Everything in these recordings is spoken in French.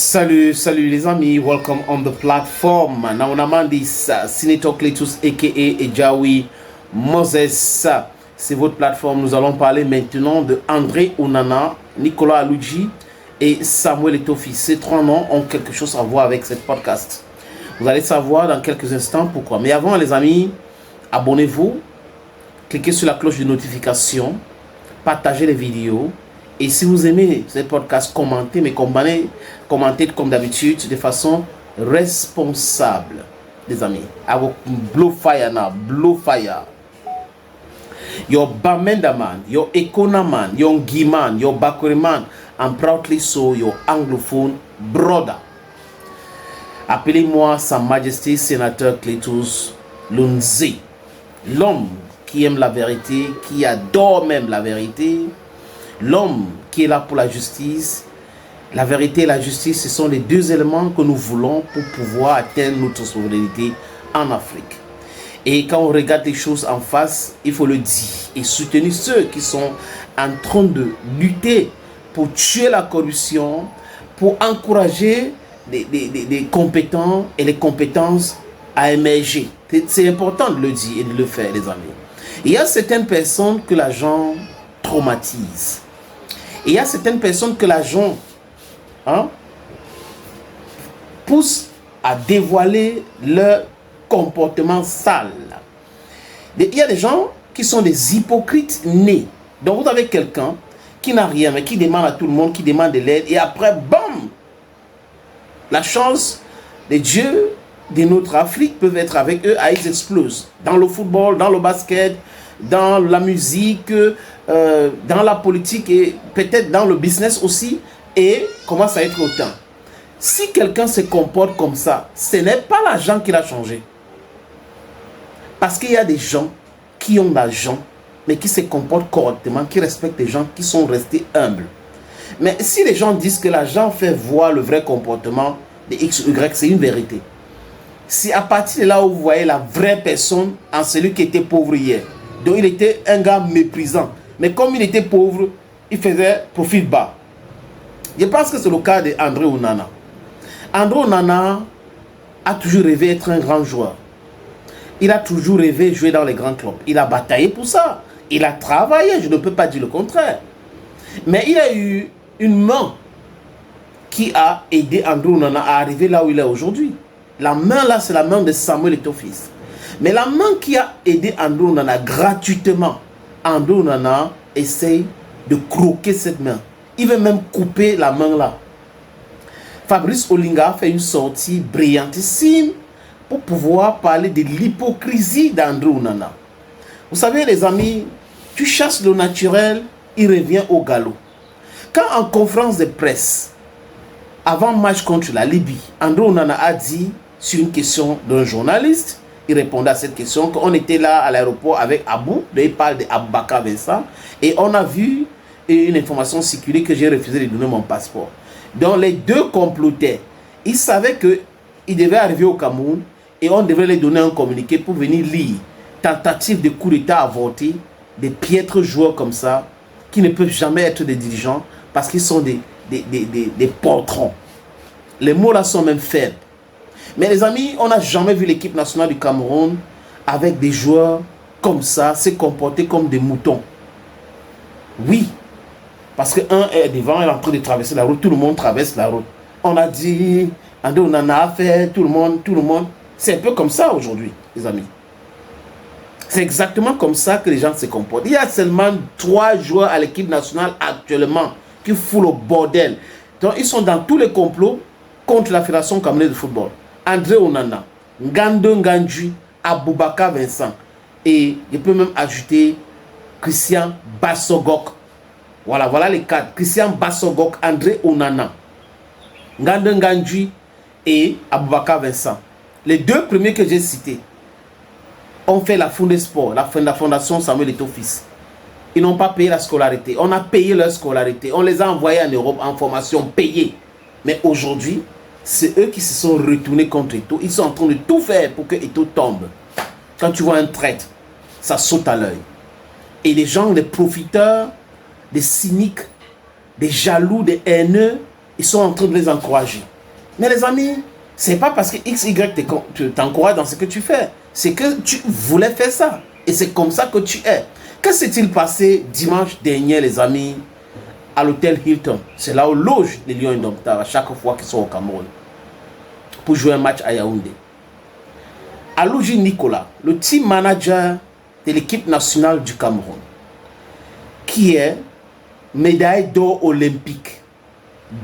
Salut les amis, welcome on the platform. Naonamandis, Senator Cletus aka Ejawi Moses. C'est votre plateforme. Nous allons parler maintenant de André Onana, Nicolas Aluji et Samuel Etofi. Ces trois noms ont quelque chose à voir avec cette podcast. Vous allez savoir dans quelques instants pourquoi. Mais avant les amis, abonnez-vous, cliquez sur la cloche de notification, partagez les vidéos. Et si vous aimez ce podcast, commentez, mais commentez comme d'habitude de façon responsable, les amis. I will blow fire now, blow fire. Your Bamendaman, your Ekonaman, your Giman, your Bakuriman, and proudly so your anglophone brother. Appelez-moi Sa Majesté Sénateur Cletus Lunzi, l'homme qui aime la vérité, qui adore même la vérité. L'homme qui est là pour la justice. La vérité et la justice, ce sont les deux éléments que nous voulons pour pouvoir atteindre notre souveraineté en Afrique. Et quand on regarde les choses en face, il faut le dire et soutenir ceux qui sont en train de lutter pour tuer la corruption, pour encourager les compétents et les compétences à émerger. C'est important de le dire et de le faire, les amis. Il y a certaines personnes que l'argent traumatise. Et il y a certaines personnes que l'argent pousse à dévoiler leur comportement sale. Il y a des gens qui sont des hypocrites nés. Donc vous avez quelqu'un qui n'a rien, mais qui demande à tout le monde, qui demande de l'aide. Et après, bam! La chance de Dieu de notre Afrique peut être avec eux, ils explosent. Dans le football, dans le basket, dans la musique, dans la politique et peut-être dans le business aussi, et commence à être autant. Si quelqu'un se comporte comme ça, ce n'est pas l'argent qui l'a changé. Parce qu'il y a des gens qui ont l'argent, mais qui se comportent correctement, qui respectent les gens qui sont restés humbles. Mais si les gens disent que l'argent fait voir le vrai comportement de X ou Y, c'est une vérité. Si à partir de là où vous voyez la vraie personne en celui qui était pauvre hier, donc il était un gars méprisant. Mais comme il était pauvre, il faisait profil bas. Je pense que c'est le cas d'André Onana. André Onana a toujours rêvé d'être un grand joueur. Il a toujours rêvé de jouer dans les grands clubs. Il a bataillé pour ça. Il a travaillé, je ne peux pas dire le contraire. Mais il a eu une main qui a aidé André Onana à arriver là où il est aujourd'hui. La main là, c'est la main de Samuel Etofi. Mais la main qui a aidé André Onana gratuitement, André Onana essaye de croquer cette main. Il veut même couper la main là. Fabrice Olinga a fait une sortie brillantissime pour pouvoir parler de l'hypocrisie d'André Onana. Vous savez les amis, tu chasses le naturel, il revient au galop. Quand en conférence de presse, avant match contre la Libye, André Onana a dit sur une question d'un journaliste, il répondait à cette question, qu'on était là à l'aéroport avec Abou, il parle d'Aboubacar Vincent, et on a vu une information circuler que j'ai refusé de donner mon passeport. Donc les deux complotaient. Ils savaient qu'ils devaient arriver au Cameroun et on devait les donner un communiqué pour venir lire tentative de coup d'État avorté, des piètres joueurs comme ça, qui ne peuvent jamais être des dirigeants parce qu'ils sont des poltrons. Les mots là sont même faibles. Mais les amis, on n'a jamais vu l'équipe nationale du Cameroun avec des joueurs comme ça, se comporter comme des moutons. Oui, parce qu'un est devant, il est en train de traverser la route, tout le monde traverse la route. On a dit, André Onana a fait, tout le monde. C'est un peu comme ça aujourd'hui, les amis. C'est exactement comme ça que les gens se comportent. Il y a seulement 3 joueurs à l'équipe nationale actuellement qui foutent le bordel. Donc ils sont dans tous les complots contre la Fédération camerounaise de football. André Onana, Ngando Ngandji, Aboubacar Vincent. Et je peux même ajouter Christian Bassogok. Voilà les 4. Christian Bassogok, André Onana, Ngando Ngandji et Aboubacar Vincent. Les 2 premiers que j'ai cités ont fait la Fondesport, la fondation Samuel Etofi. Ils n'ont pas payé la scolarité. On a payé leur scolarité. On les a envoyés en Europe en formation payée. Mais aujourd'hui, c'est eux qui se sont retournés contre Eto'o. Ils sont en train de tout faire pour que Eto'o tombe. Quand tu vois un traître, ça saute à l'œil. Et les gens, les profiteurs, des cyniques, des jaloux, des haineux, ils sont en train de les encourager. Mais les amis, c'est pas parce que XY t'encourage dans ce que tu fais. C'est que tu voulais faire ça. Et c'est comme ça que tu es. Que s'est-il passé dimanche dernier, les amis, à l'hôtel Hilton? C'est là où loge les Lions Indomptables à chaque fois qu'ils sont au Cameroun pour jouer un match à Yaoundé. Aloji Nicolas, le team manager de l'équipe nationale du Cameroun, qui est médaille d'or olympique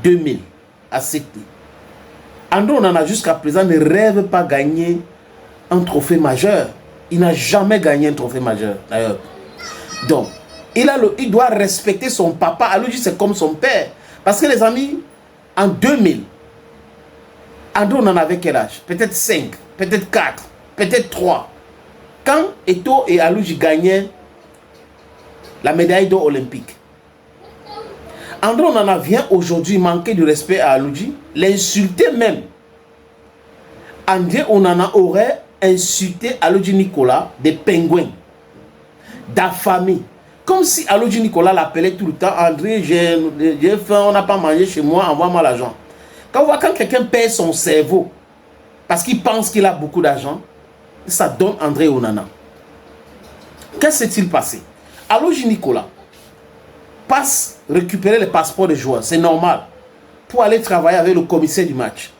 2000 à Sydney. André Onana jusqu'à présent ne rêve pas gagner un trophée majeur. Il n'a jamais gagné un trophée majeur d'ailleurs. Donc, il doit respecter son papa. Aloji, c'est comme son père. Parce que les amis, en 2000, André Onana avait quel âge? Peut-être 5, peut-être 4, peut-être 3. Quand Eto'o et Aloji gagnaient la médaille d'or olympique, André Onana vient aujourd'hui manquer de respect à Aloji, l'insulter même. André Onana aurait insulté Aloji Nicolas des pingouins, d'affamés. Comme si Aloji Nicolas l'appelait tout le temps, André, j'ai faim, on n'a pas mangé chez moi, envoie-moi l'argent. Quand quelqu'un perd son cerveau parce qu'il pense qu'il a beaucoup d'argent, ça donne André Onana. Qu'est-ce qui s'est-il passé? Aloji Nicolas passe récupérer les passeports des joueurs, c'est normal, pour aller travailler avec le commissaire du match.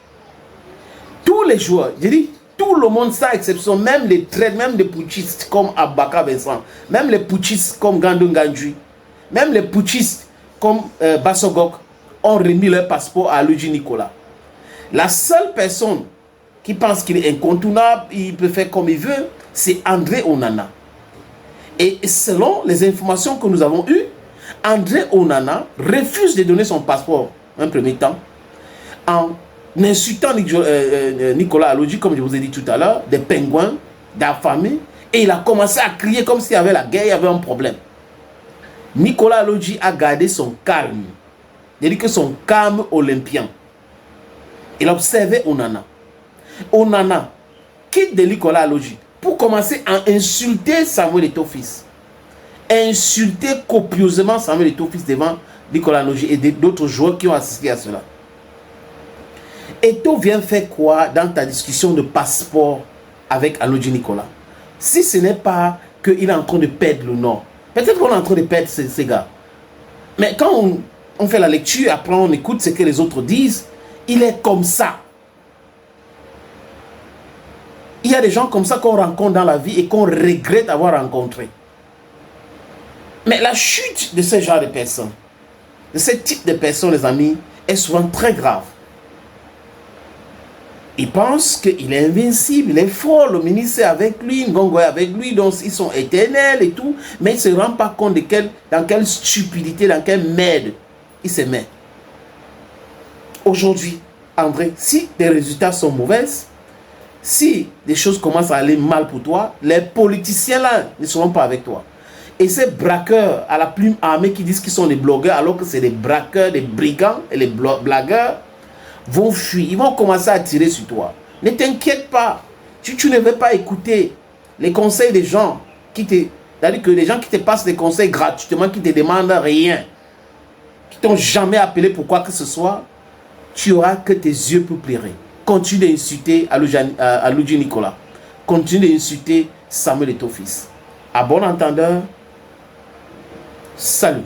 Tous les joueurs, je dis, tout le monde, sans exception, même les trades, même les putschistes comme Abaka Vincent, même les putschistes comme Gandou Ngandji, même les putschistes comme Bassogok ont remis leur passeport à Aloji Nicolas. La seule personne qui pense qu'il est incontournable, il peut faire comme il veut, c'est André Onana. Et selon les informations que nous avons eues, André Onana refuse de donner son passeport un premier temps en insultant Nicolas Aloji, comme je vous ai dit tout à l'heure, des pingouins, d'affamés, et il a commencé à crier comme s'il y avait la guerre, il y avait un problème. Nicolas Aloji a gardé son calme, c'est-à-dire que son calme olympien. Il observait Onana. Onana quitte de Nicolas Aloji pour commencer à insulter Samuel Eto'o fils. Insulter copieusement Samuel Eto'o fils devant Nicolas Aloji et d'autres joueurs qui ont assisté à cela. Eto'o vient faire quoi dans ta discussion de passeport avec Aloji Nicolas? Si ce n'est pas qu'il est en train de perdre le nord. Peut-être qu'on est en train de perdre ces gars. Mais quand on fait la lecture, après on écoute ce que les autres disent, il est comme ça. Il y a des gens comme ça qu'on rencontre dans la vie et qu'on regrette avoir rencontré. Mais la chute de ce genre de personnes, de ce type de personnes, les amis, est souvent très grave. Il pense qu'il est invincible, il est fort, le ministre est avec lui, Ngongo est avec lui, donc ils sont éternels et tout, mais il ne se rend pas compte dans quelle stupidité, dans quelle merde il se met. Aujourd'hui, André, si les résultats sont mauvais, si des choses commencent à aller mal pour toi, les politiciens là ne seront pas avec toi. Et ces braqueurs à la plume armée qui disent qu'ils sont des blogueurs alors que c'est des braqueurs, des brigands et les blagueurs vont fuir. Ils vont commencer à tirer sur toi. Ne t'inquiète pas. Tu ne veux pas écouter les conseils des gens c'est-à-dire que les gens qui te passent des conseils gratuitement, qui ne te demandent rien, qui t'ont jamais appelé pour quoi que ce soit, tu auras que tes yeux pour pleurer. Continue d'insulter Aloji Nicolas. Continue d'insulter Samuel Eto'o fils. À bon entendeur, salut.